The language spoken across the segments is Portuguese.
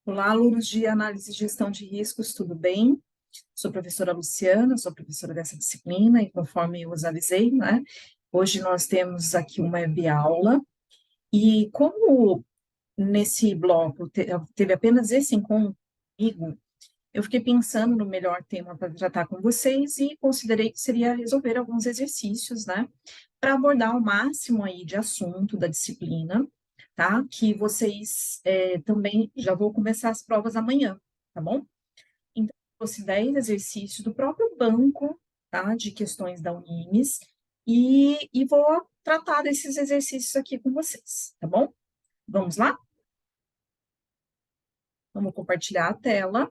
Olá, alunos de análise e gestão de riscos, tudo bem? Sou professora Luciana, sou professora dessa disciplina e conforme eu os avisei, né? Hoje nós temos aqui uma web-aula e como nesse bloco teve apenas esse encontro comigo, eu fiquei pensando no melhor tema para tratar com vocês e considerei que seria resolver alguns exercícios, né? Para abordar o máximo aí de assunto da disciplina, tá? Que vocês também já vou começar as provas amanhã, tá bom? Então, eu trouxe 10 exercícios do próprio banco, tá? De questões da Unimes, e vou tratar desses exercícios aqui com vocês, tá bom? Vamos lá? Vamos compartilhar a tela.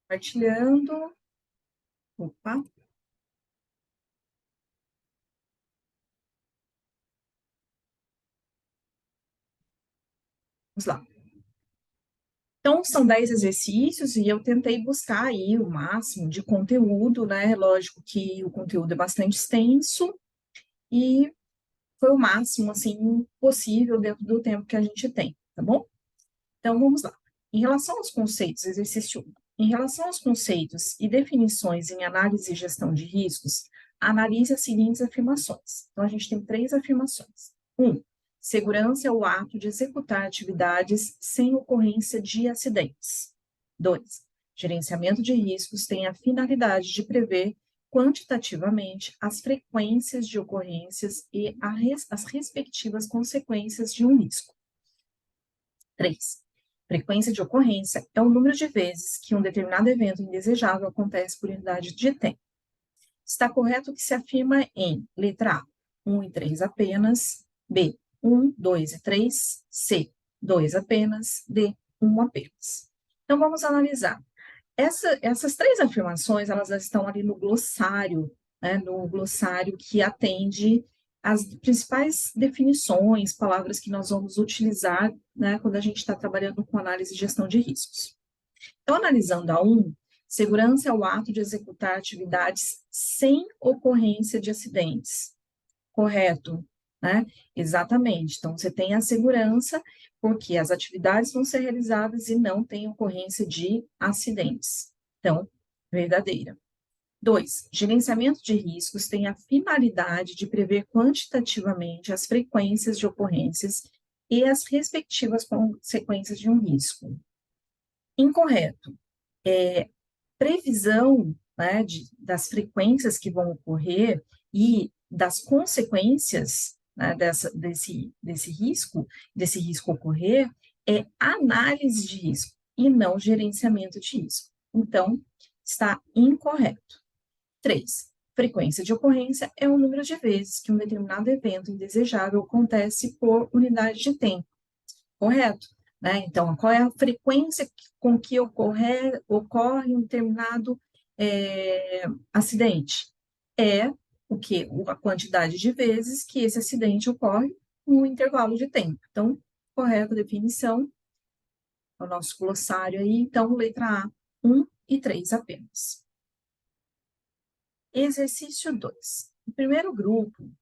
Compartilhando. Opa, vamos lá. Então, são 10 exercícios e eu tentei buscar aí o máximo de conteúdo, né? Lógico que o conteúdo é bastante extenso e foi o máximo, assim, possível dentro do tempo que a gente tem, tá bom? Então, vamos lá. Em relação aos conceitos, exercício 1. Em relação aos conceitos e definições em análise e gestão de riscos, analise as seguintes afirmações. Então, a gente tem 3 afirmações. 1. Segurança é o ato de executar atividades sem ocorrência de acidentes. 2. Gerenciamento de riscos tem a finalidade de prever quantitativamente as frequências de ocorrências e as respectivas consequências de um risco. 3. Frequência de ocorrência é o número de vezes que um determinado evento indesejável acontece por unidade de tempo. Está correto o que se afirma em letra A, 1 e 3 apenas, B, 1, 2 e 3, C, 2 apenas, D, 1 apenas. Então, vamos analisar. Essas 3 afirmações, elas estão ali no glossário, né, no glossário que atende as principais definições, palavras que nós vamos utilizar, né, quando a gente está trabalhando com análise e gestão de riscos. Então, analisando a 1, segurança é o ato de executar atividades sem ocorrência de acidentes. Correto, né? Exatamente. Então, você tem a segurança porque as atividades vão ser realizadas e não tem ocorrência de acidentes. Então, verdadeira. 2. Gerenciamento de riscos tem a finalidade de prever quantitativamente as frequências de ocorrências e as respectivas consequências de um risco. Incorreto. Previsão, né, das frequências que vão ocorrer e das consequências, né, desse risco ocorrer, é análise de risco e não gerenciamento de risco. Então, está incorreto. 3. Frequência de ocorrência é o número de vezes que um determinado evento indesejável acontece por unidade de tempo. Correto? Né? Então, qual é a frequência com que ocorre um determinado acidente? É o que? A quantidade de vezes que esse acidente ocorre no intervalo de tempo. Então, correta definição, o nosso glossário aí, então, letra A, 1 e 3 apenas. Exercício 2. O primeiro grupo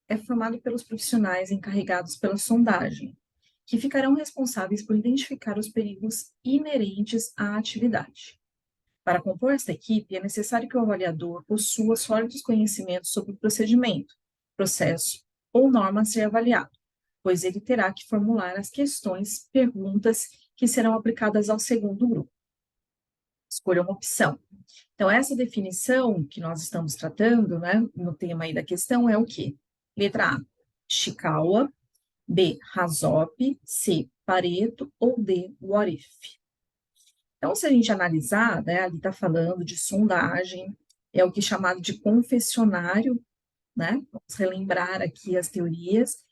é formado pelos profissionais encarregados pela sondagem, que ficarão responsáveis por identificar os perigos inerentes à atividade. Para compor esta equipe, é necessário que o avaliador possua sólidos conhecimentos sobre o procedimento, processo ou norma a ser avaliado, pois ele terá que formular as questões, perguntas que serão aplicadas ao segundo grupo. Escolha uma opção. Então, essa definição que nós estamos tratando, né, no tema aí da questão, é o quê? Letra A, Chikawa. B, Razop. C, Pareto. Ou D, What If. Então, se a gente analisar, né, ali está falando de sondagem, é o que é chamado de confessionário, né? Vamos relembrar aqui as teorias,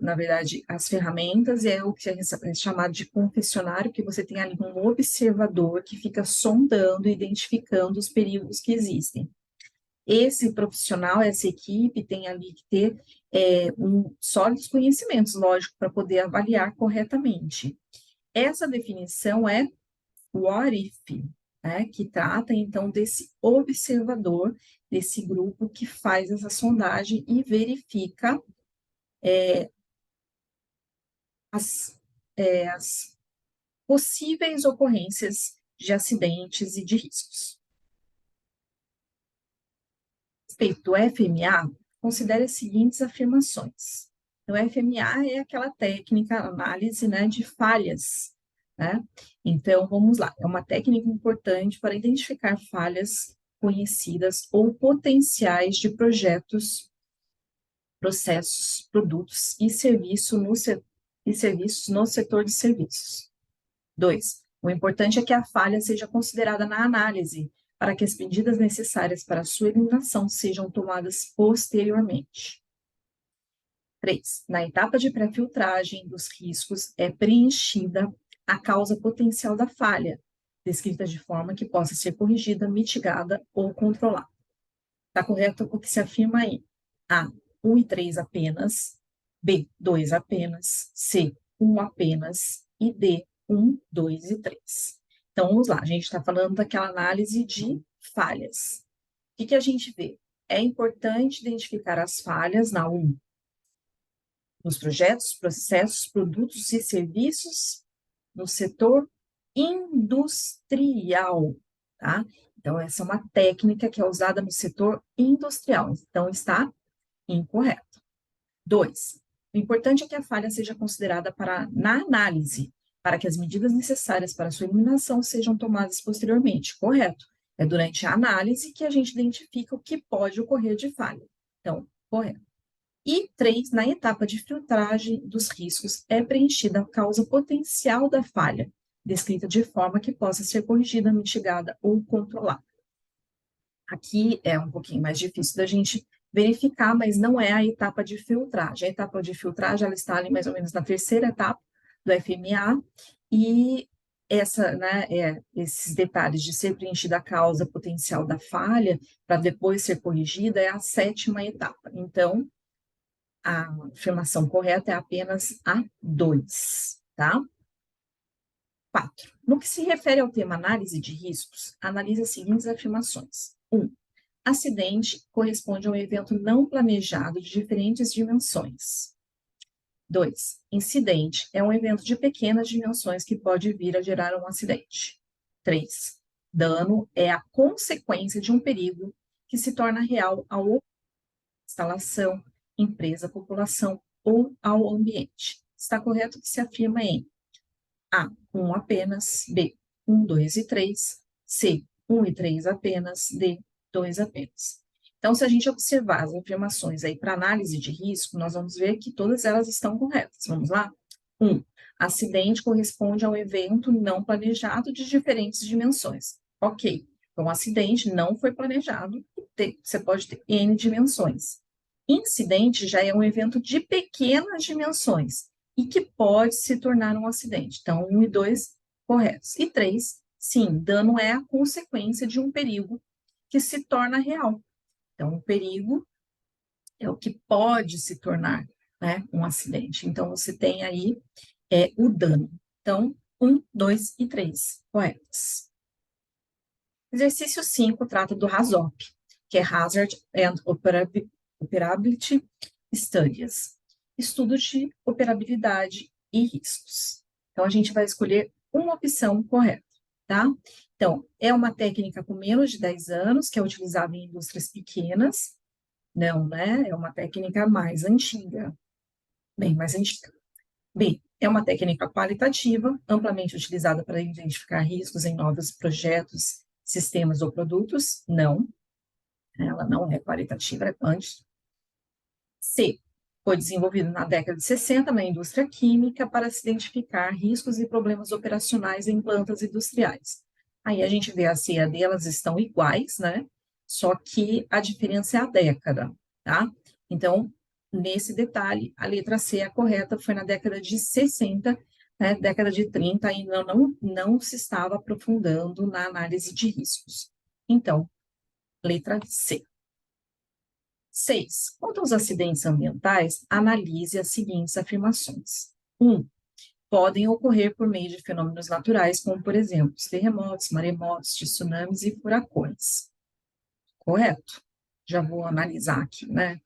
na verdade, as ferramentas, é o que é chamado de confessionário, que você tem ali um observador que fica sondando, identificando os perigos que existem. Esse profissional, essa equipe tem ali que ter sólidos conhecimentos, lógico, para poder avaliar corretamente. Essa definição é what if, né, que trata então desse observador, desse grupo que faz essa sondagem e verifica as possíveis ocorrências de acidentes e de riscos. A respeito do FMA, considere as seguintes afirmações. Então, o FMA é aquela técnica, análise, né, de falhas, né? Então, vamos lá. É uma técnica importante para identificar falhas conhecidas ou potenciais de projetos, processos, produtos e serviços no setor de serviços. 2. O importante é que a falha seja considerada na análise, para que as medidas necessárias para a sua eliminação sejam tomadas posteriormente. 3. Na etapa de pré-filtragem dos riscos, é preenchida a causa potencial da falha, descrita de forma que possa ser corrigida, mitigada ou controlada. Está correto o que se afirma aí? A. 1 e 3 apenas. B. 2 apenas. C. 1 apenas. E D. 1, 2 e 3. Então, vamos lá. A gente está falando daquela análise de falhas. O que a gente vê? É importante identificar as falhas na 1, nos projetos, processos, produtos e serviços no setor industrial, tá? Então, essa é uma técnica que é usada no setor industrial. Então, está incorreto. 2. O importante é que a falha seja considerada na análise, para que as medidas necessárias para sua eliminação sejam tomadas posteriormente. Correto. É durante a análise que a gente identifica o que pode ocorrer de falha. Então, correto. E 3, na etapa de filtragem dos riscos, é preenchida a causa potencial da falha, descrita de forma que possa ser corrigida, mitigada ou controlada. Aqui é um pouquinho mais difícil da gente verificar, mas não é a etapa de filtragem. A etapa de filtragem, ela está ali mais ou menos na terceira etapa do FMA, e esses detalhes de ser preenchida a causa potencial da falha, para depois ser corrigida, é a sétima etapa. Então, a afirmação correta é apenas a 2, tá? 4. No que se refere ao tema análise de riscos, analise as seguintes afirmações. 1. Acidente corresponde a um evento não planejado de diferentes dimensões. 2. Incidente é um evento de pequenas dimensões que pode vir a gerar um acidente. 3. Dano é a consequência de um perigo que se torna real ao instalação, empresa, população ou ao ambiente. Está correto que se afirma em A, 1 apenas, B, 1, 2 e 3, C, 1 e 3 apenas, D, 2 apenas. Então, se a gente observar as afirmações aí para análise de risco, nós vamos ver que todas elas estão corretas. Vamos lá? 1. Acidente corresponde a um evento não planejado de diferentes dimensões. Ok. Então, acidente não foi planejado, você pode ter N dimensões. Incidente já é um evento de pequenas dimensões e que pode se tornar um acidente. Então, 1 e 2 corretos. E 3, sim, dano é a consequência de um perigo que se torna real. Então, o perigo é o que pode se tornar, né, um acidente. Então, você tem aí o dano. Então, 1, 2 e 3 corretos. Exercício 5 trata do HAZOP, que é Hazard and Operability Studies, estudo de operabilidade e riscos. Então, a gente vai escolher uma opção correta, tá? Então, é uma técnica com menos de 10 anos, que é utilizada em indústrias pequenas. Não, né? É uma técnica mais antiga, bem mais antiga. B, é uma técnica qualitativa, amplamente utilizada para identificar riscos em novos projetos, sistemas ou produtos. Não, ela não é qualitativa, é quantitativa. C, foi desenvolvido na década de 60 na indústria química para se identificar riscos e problemas operacionais em plantas industriais. Aí a gente vê a C e a D, elas estão iguais, né? Só que a diferença é a década, tá? Então, nesse detalhe, a letra C é a correta, foi na década de 60, né? Década de 30 ainda não se estava aprofundando na análise de riscos. Então, letra C. 6. Quanto aos acidentes ambientais, analise as seguintes afirmações. 1. Podem ocorrer por meio de fenômenos naturais, como, por exemplo, terremotos, maremotos, tsunamis e furacões. Correto. Já vou analisar aqui, né?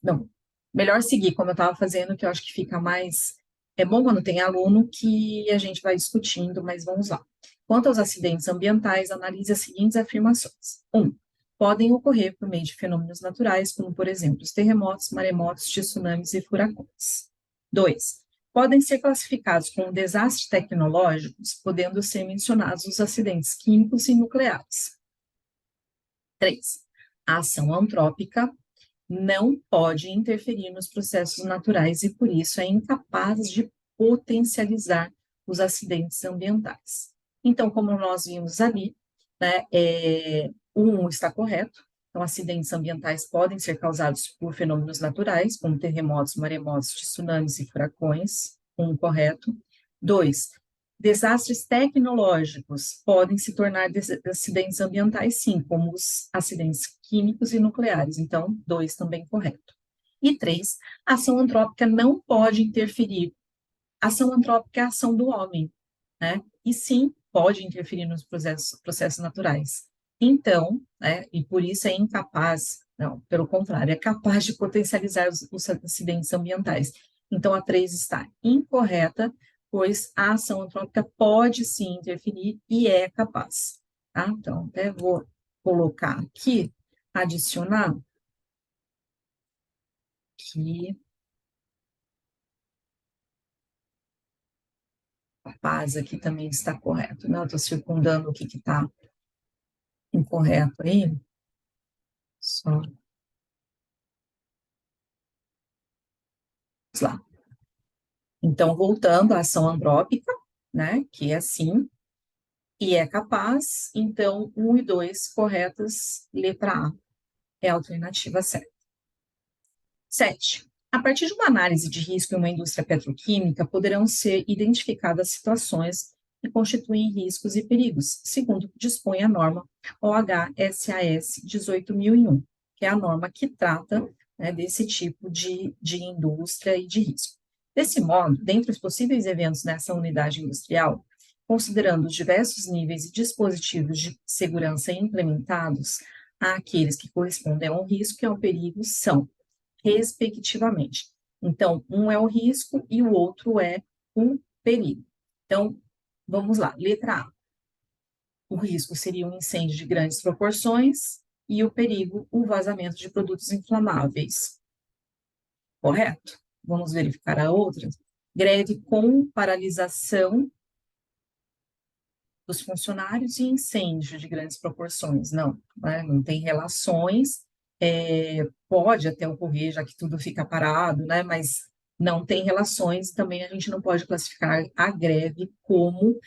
Não, melhor seguir como eu estava fazendo, que eu acho que fica mais É bom quando tem aluno que a gente vai discutindo, mas vamos lá. Quanto aos acidentes ambientais, analise as seguintes afirmações. 1. Podem ocorrer por meio de fenômenos naturais, como, por exemplo, os terremotos, maremotos, tsunamis e furacões. 2. Podem ser classificados como desastres tecnológicos, podendo ser mencionados os acidentes químicos e nucleares. 3. A ação antrópica não pode interferir nos processos naturais e, por isso, é incapaz de potencializar os acidentes ambientais. Então, como nós vimos ali, né, o 1 está correto. Então, acidentes ambientais podem ser causados por fenômenos naturais, como terremotos, maremotos, tsunamis e furacões. 1 correto. 2, desastres tecnológicos podem se tornar acidentes ambientais, sim, como os acidentes químicos e nucleares. Então, 2 também correto. E 3, ação antrópica não pode interferir. Ação antrópica é a ação do homem, né? E sim, pode interferir nos processos naturais. Então, né, e por isso é incapaz, não, pelo contrário, é capaz de potencializar os acidentes ambientais. Então, a 3 está incorreta, pois a ação antrópica pode sim interferir e é capaz. Tá? Então, até vou colocar aqui, adicionar, que capaz aqui também está correto. Não, estou circundando o que está incorreto aí. Só lá. Então, voltando à ação antrópica, né, que é sim, e é capaz, então, 1 e 2 corretas, letra A é a alternativa certa. 7. A partir de uma análise de risco em uma indústria petroquímica, poderão ser identificadas situações que constituem riscos e perigos, segundo dispõe a norma OHSAS 18001, que é a norma que trata, né, desse tipo de indústria e de risco. Desse modo, dentre os possíveis eventos nessa unidade industrial, considerando os diversos níveis e dispositivos de segurança implementados, há aqueles que correspondem ao risco e ao perigo são respectivamente. Então, um é o risco e o outro é o perigo. Então, vamos lá. Letra A. O risco seria um incêndio de grandes proporções e o perigo, o vazamento de produtos inflamáveis. Correto? Vamos verificar a outra. Greve com paralisação dos funcionários e incêndio de grandes proporções. Não, né? Não tem relações. Pode até ocorrer, já que tudo fica parado, né? Mas não tem relações, também a gente não pode classificar a greve como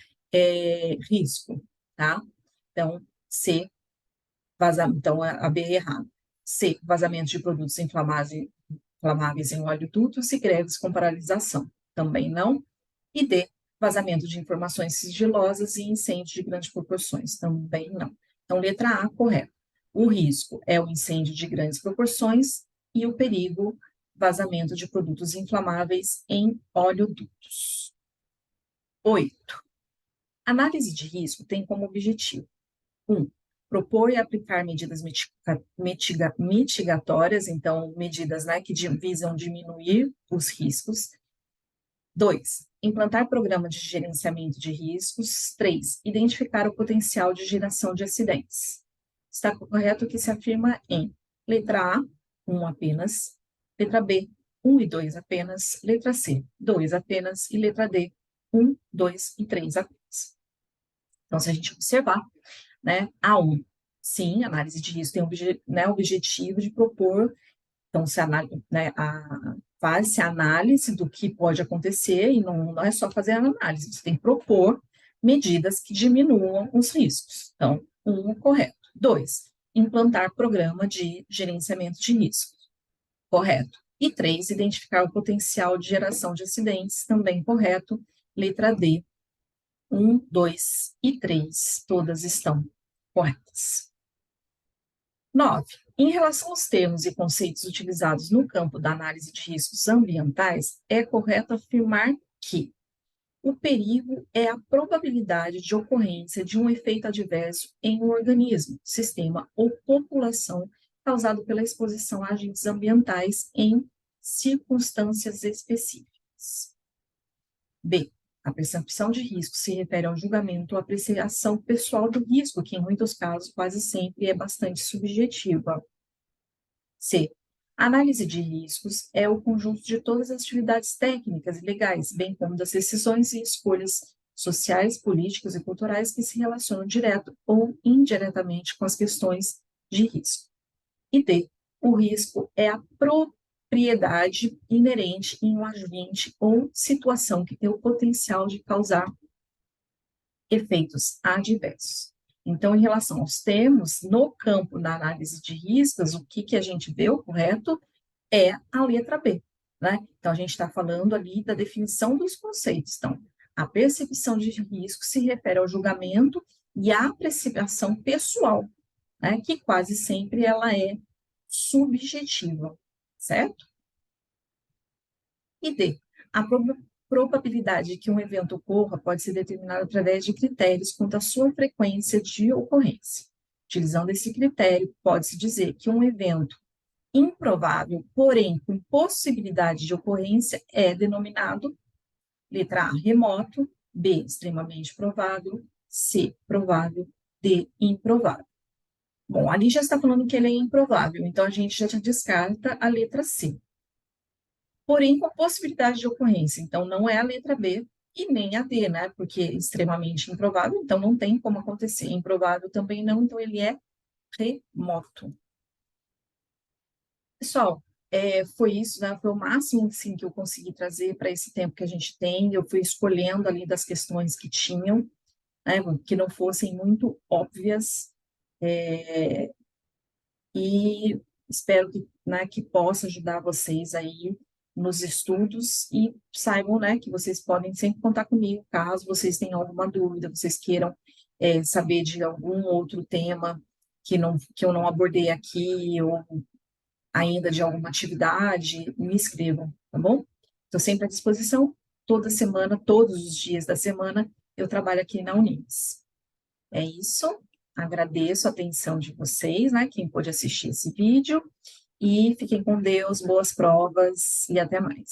risco, tá? Então, C, então a B é errada. C, vazamento de produtos inflamáveis em oleodutos e greves com paralisação, também não. E D, vazamento de informações sigilosas e incêndio de grandes proporções, também não. Então, letra A, correto. O risco é o incêndio de grandes proporções e o perigo, vazamento de produtos inflamáveis em oleodutos. 8. Análise de risco tem como objetivo: 1. Propor e aplicar medidas mitigatórias, então, medidas, né, que visam diminuir os riscos. 2. Implantar programa de gerenciamento de riscos. 3. Identificar o potencial de geração de acidentes. Está correto o que se afirma em letra A, 1 apenas, letra B, 1 e 2 apenas, letra C, 2 apenas e letra D, 1, 2 e 3 apenas. Então, se a gente observar, né, A1, sim, análise de risco tem objetivo de propor, então, faz-se a análise do que pode acontecer, e não é só fazer a análise, você tem que propor medidas que diminuam os riscos. Então, 1, correto. 2, implantar programa de gerenciamento de riscos. Correto. E 3, identificar o potencial de geração de acidentes, também correto. Letra D, 1, 2 e 3, todas estão corretas. 9. Em relação aos termos e conceitos utilizados no campo da análise de riscos ambientais, é correto afirmar que o perigo é a probabilidade de ocorrência de um efeito adverso em um organismo, sistema ou população causado pela exposição a agentes ambientais em circunstâncias específicas. B, a percepção de risco se refere ao julgamento ou apreciação pessoal do risco, que em muitos casos quase sempre é bastante subjetiva. C, a análise de riscos é o conjunto de todas as atividades técnicas e legais, bem como das decisões e escolhas sociais, políticas e culturais que se relacionam direto ou indiretamente com as questões de risco. E D, o risco é a propriedade inerente em um agente ou situação que tem o potencial de causar efeitos adversos. Então, em relação aos termos, no campo da análise de riscos, o que a gente vê, o correto, é a letra B, né? Então, a gente está falando ali da definição dos conceitos. Então, a percepção de risco se refere ao julgamento e à apreciação pessoal, né? Que quase sempre ela é subjetiva, certo? E D, a probabilidade de que um evento ocorra pode ser determinada através de critérios quanto à sua frequência de ocorrência. Utilizando esse critério, pode-se dizer que um evento improvável, porém com possibilidade de ocorrência, é denominado, letra A, remoto, B, extremamente provável, C, provável, D, improvável. Bom, ali já está falando que ele é improvável, então a gente já descarta a letra C. Porém, com possibilidade de ocorrência, então não é a letra B e nem a D, né? Porque é extremamente improvável, então não tem como acontecer. Improvável também não, então ele é remoto. Pessoal, foi isso, né? Foi o máximo assim, que eu consegui trazer para esse tempo que a gente tem. Eu fui escolhendo ali das questões que tinham, né? Que não fossem muito óbvias, e espero que, né, que possa ajudar vocês aí nos estudos e saibam, né, que vocês podem sempre contar comigo caso vocês tenham alguma dúvida, vocês queiram saber de algum outro tema que eu não abordei aqui ou ainda de alguma atividade, me escrevam, tá bom? Estou sempre à disposição, toda semana, todos os dias da semana, eu trabalho aqui na Unimes. É isso, agradeço a atenção de vocês, né, quem pôde assistir esse vídeo, e fiquem com Deus, boas provas e até mais.